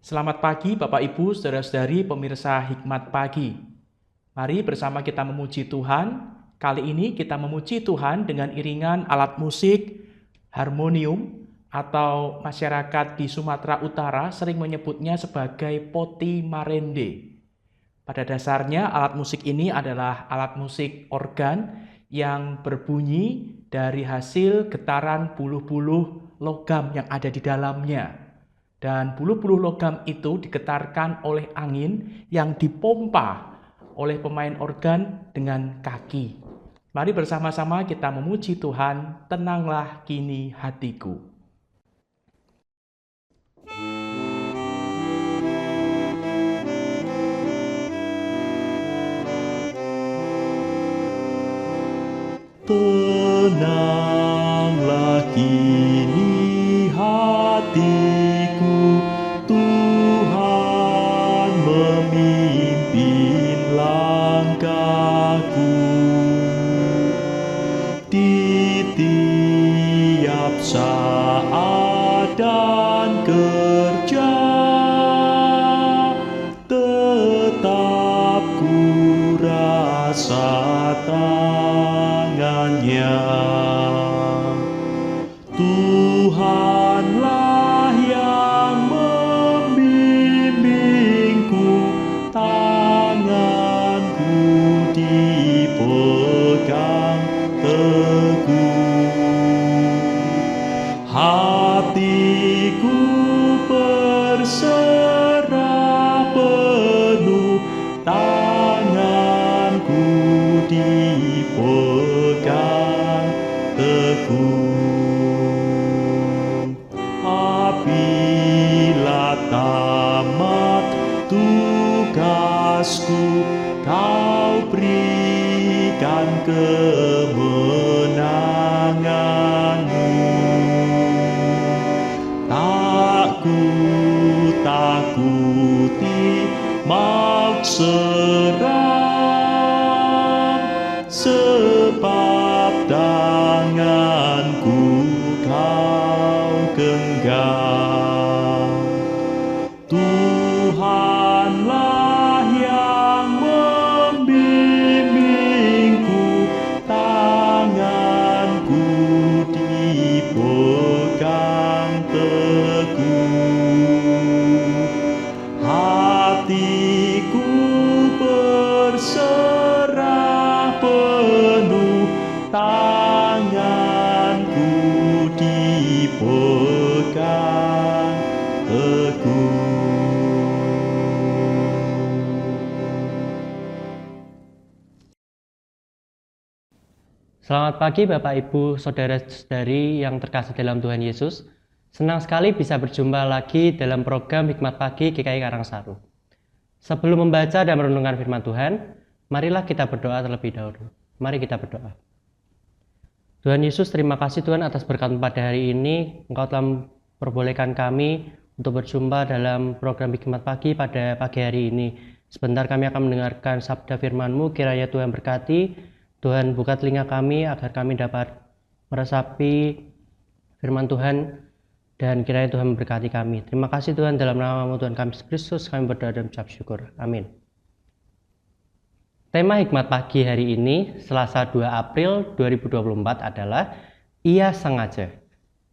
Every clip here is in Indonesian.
Selamat pagi Bapak Ibu, saudara-saudari pemirsa Hikmat Pagi. Mari bersama kita memuji Tuhan. Kali ini kita memuji Tuhan dengan iringan alat musik harmonium atau masyarakat di Sumatera Utara sering menyebutnya sebagai poti marende. Pada dasarnya alat musik ini adalah alat musik organ yang berbunyi dari hasil getaran buluh-buluh logam yang ada di dalamnya. Dan buluh-buluh logam itu digetarkan oleh angin yang dipompa oleh pemain organ dengan kaki. Mari bersama-sama kita memuji Tuhan, tenanglah kini hatiku. Tenanglah kini hatiku, Tuhan memimpin langkahku. Di tiap saat dan kerja, tetap ku rasa tangannya. Tuhanlah yang membimbingku, tanganku dipegang teguh. Hatiku berserah penuh, tanganku dipegang teguh. Apabila tamat tugasku, Kau berikan kemenangan-Mu. Tak ku takuti maut seram, sebab tanganku Kau genggam. Tuhanlah yang membimbingku, tanganku dipegang teguh. Hatiku berserah penuh, tanganku dipegang teguh. Selamat pagi Bapak Ibu, Saudara-saudari yang terkasih dalam Tuhan Yesus. Senang sekali bisa berjumpa lagi dalam program Hikmat Pagi GKI Karangsaru. Sebelum membaca dan merenungkan firman Tuhan, marilah kita berdoa terlebih dahulu. Mari kita berdoa. Tuhan Yesus, terima kasih Tuhan atas berkat pada hari ini. Engkau telah memperbolehkan kami untuk berjumpa dalam program Hikmat Pagi pada pagi hari ini. Sebentar kami akan mendengarkan sabda firman-Mu, kiranya Tuhan berkati. Tuhan buka telinga kami agar kami dapat meresapi firman Tuhan dan kiranya Tuhan memberkati kami. Terima kasih Tuhan, dalam nama-Mu Tuhan kami Yesus Kristus kami berdoa dan mengucap syukur. Amin. Tema Hikmat Pagi hari ini, Selasa 2 April 2024 adalah Ia Sengaja,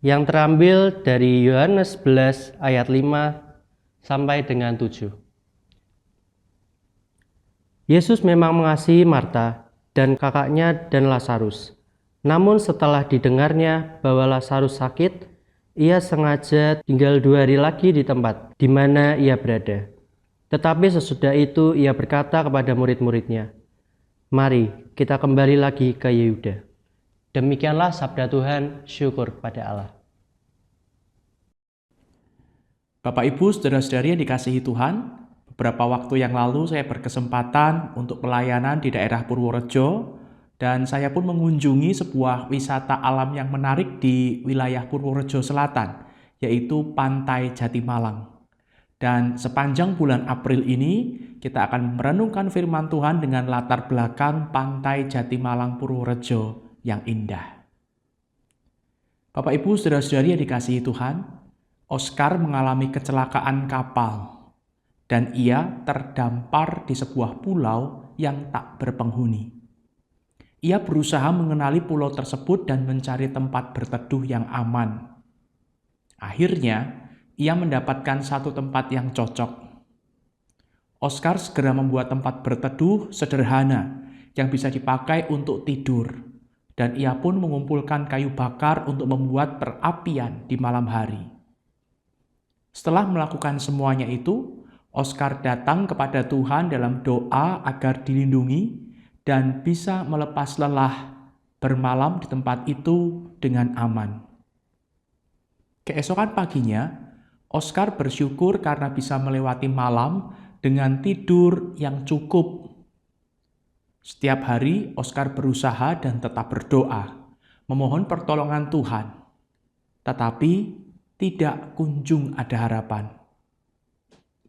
yang terambil dari Yohanes 11 ayat 5 sampai dengan 7. Yesus memang mengasihi Marta dan kakaknya dan Lazarus. Namun setelah didengarnya bahwa Lazarus sakit, ia sengaja tinggal 2 hari lagi di tempat di mana ia berada. Tetapi sesudah itu ia berkata kepada murid-muridnya, "Mari kita kembali lagi ke Yehuda." Demikianlah sabda Tuhan, syukur kepada Allah. Bapak Ibu, saudara-saudari yang dikasihi Tuhan, beberapa waktu yang lalu saya berkesempatan untuk pelayanan di daerah Purworejo dan saya pun mengunjungi sebuah wisata alam yang menarik di wilayah Purworejo Selatan, yaitu Pantai Jatimalang. Dan sepanjang bulan April ini kita akan merenungkan firman Tuhan dengan latar belakang Pantai Jatimalang Purworejo yang indah. Bapak Ibu, saudara-saudari yang dikasihi Tuhan, Oscar mengalami kecelakaan kapal, dan ia terdampar di sebuah pulau yang tak berpenghuni. Ia berusaha mengenali pulau tersebut dan mencari tempat berteduh yang aman. Akhirnya, ia mendapatkan satu tempat yang cocok. Oscar segera membuat tempat berteduh sederhana yang bisa dipakai untuk tidur, dan ia pun mengumpulkan kayu bakar untuk membuat perapian di malam hari. Setelah melakukan semuanya itu, Oscar datang kepada Tuhan dalam doa agar dilindungi dan bisa melepas lelah bermalam di tempat itu dengan aman. Keesokan paginya, Oscar bersyukur karena bisa melewati malam dengan tidur yang cukup. Setiap hari, Oscar berusaha dan tetap berdoa, memohon pertolongan Tuhan. Tetapi tidak kunjung ada harapan.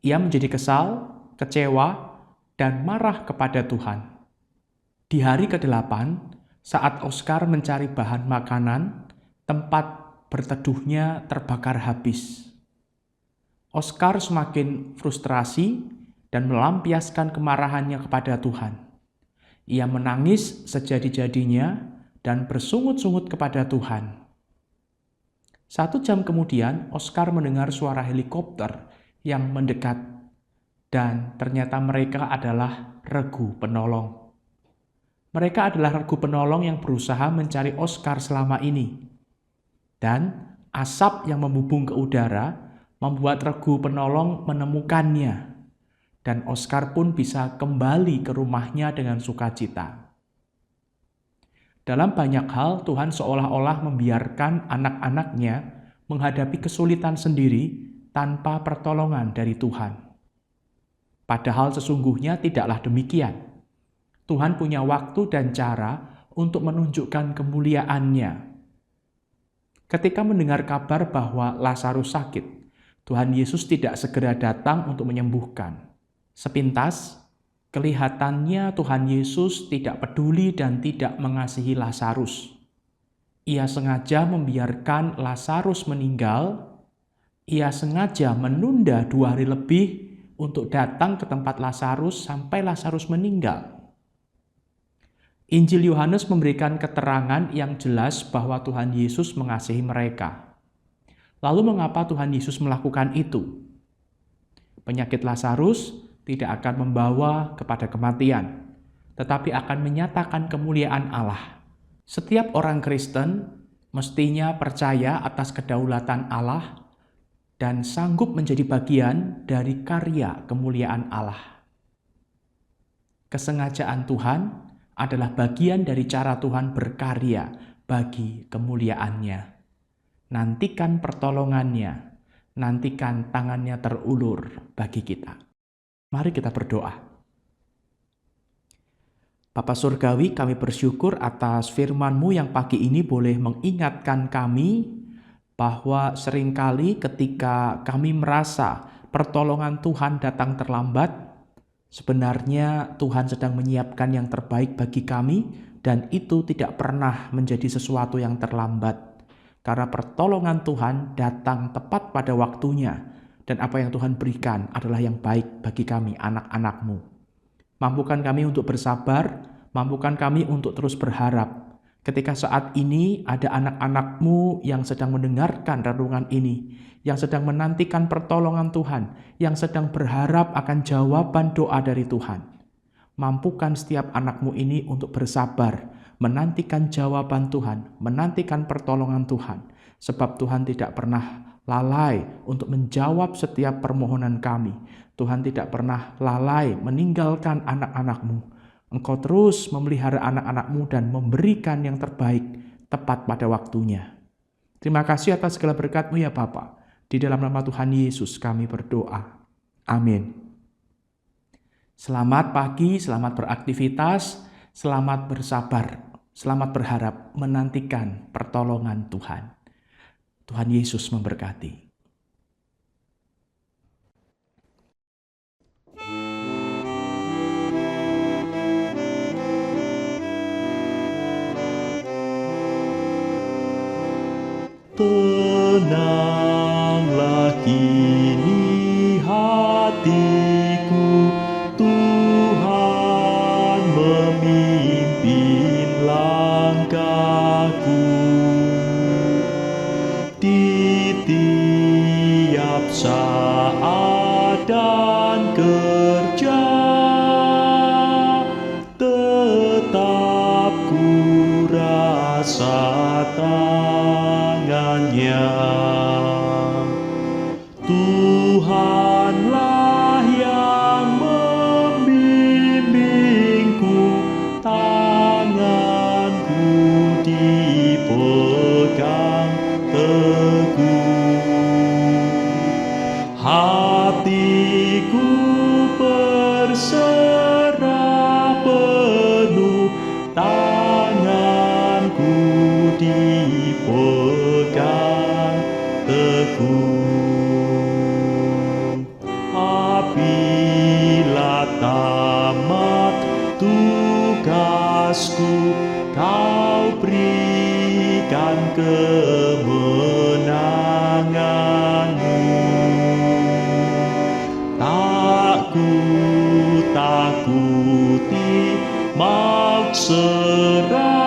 Ia menjadi kesal, kecewa, dan marah kepada Tuhan. Di hari ke-8, saat Oscar mencari bahan makanan, tempat berteduhnya terbakar habis. Oscar semakin frustrasi dan melampiaskan kemarahannya kepada Tuhan. Ia menangis sejadi-jadinya dan bersungut-sungut kepada Tuhan. 1 jam kemudian, Oscar mendengar suara helikopter yang mendekat, dan ternyata mereka adalah regu penolong. Mereka adalah regu penolong yang berusaha mencari Oscar selama ini. Dan asap yang membumbung ke udara membuat regu penolong menemukannya. Dan Oscar pun bisa kembali ke rumahnya dengan sukacita. Dalam banyak hal, Tuhan seolah-olah membiarkan anak-anaknya menghadapi kesulitan sendiri tanpa pertolongan dari Tuhan. Padahal sesungguhnya tidaklah demikian. Tuhan punya waktu dan cara untuk menunjukkan kemuliaan-Nya. Ketika mendengar kabar bahwa Lazarus sakit, Tuhan Yesus tidak segera datang untuk menyembuhkan. Sepintas, kelihatannya Tuhan Yesus tidak peduli dan tidak mengasihi Lazarus. Ia sengaja membiarkan Lazarus meninggal. Ia sengaja menunda 2 hari lebih untuk datang ke tempat Lazarus sampai Lazarus meninggal. Injil Yohanes memberikan keterangan yang jelas bahwa Tuhan Yesus mengasihi mereka. Lalu mengapa Tuhan Yesus melakukan itu? Penyakit Lazarus tidak akan membawa kepada kematian, tetapi akan menyatakan kemuliaan Allah. Setiap orang Kristen mestinya percaya atas kedaulatan Allah dan sanggup menjadi bagian dari karya kemuliaan Allah. Kesengajaan Tuhan adalah bagian dari cara Tuhan berkarya bagi kemuliaan-Nya. Nantikan pertolongan-Nya, nantikan tangan-Nya terulur bagi kita. Mari kita berdoa. Bapa Surgawi, kami bersyukur atas firman-Mu yang pagi ini boleh mengingatkan kami bahwa seringkali ketika kami merasa pertolongan Tuhan datang terlambat, sebenarnya Tuhan sedang menyiapkan yang terbaik bagi kami, dan itu tidak pernah menjadi sesuatu yang terlambat. Karena pertolongan Tuhan datang tepat pada waktunya, dan apa yang Tuhan berikan adalah yang baik bagi kami, anak-anak-Mu. Mampukan kami untuk bersabar, mampukan kami untuk terus berharap. Ketika saat ini ada anak-anak-Mu yang sedang mendengarkan renungan ini, yang sedang menantikan pertolongan Tuhan, yang sedang berharap akan jawaban doa dari Tuhan. Mampukan setiap anak-Mu ini untuk bersabar, menantikan jawaban Tuhan, menantikan pertolongan Tuhan. Sebab Tuhan tidak pernah lalai untuk menjawab setiap permohonan kami. Tuhan tidak pernah lalai meninggalkan anak-anak-Mu. Engkau terus memelihara anak-anak-Mu dan memberikan yang terbaik tepat pada waktunya. Terima kasih atas segala berkat-Mu ya Bapa. Di dalam nama Tuhan Yesus kami berdoa. Amin. Selamat pagi, selamat beraktivitas, selamat bersabar, selamat berharap menantikan pertolongan Tuhan. Tuhan Yesus memberkati. Tenanglah Kini hatiku Tuhan memimpin langkahku di tiap saat dan kerja, tetap ku rasa tangannya. Tuhanlah yang membimbingku, tanganku dipegang teguh. Hatiku berserah penuh, tanganku dipegang teguh. Apabila tamat tugasku, Kau berikan kemenangan-Mu. Tak ku takuti maut serang,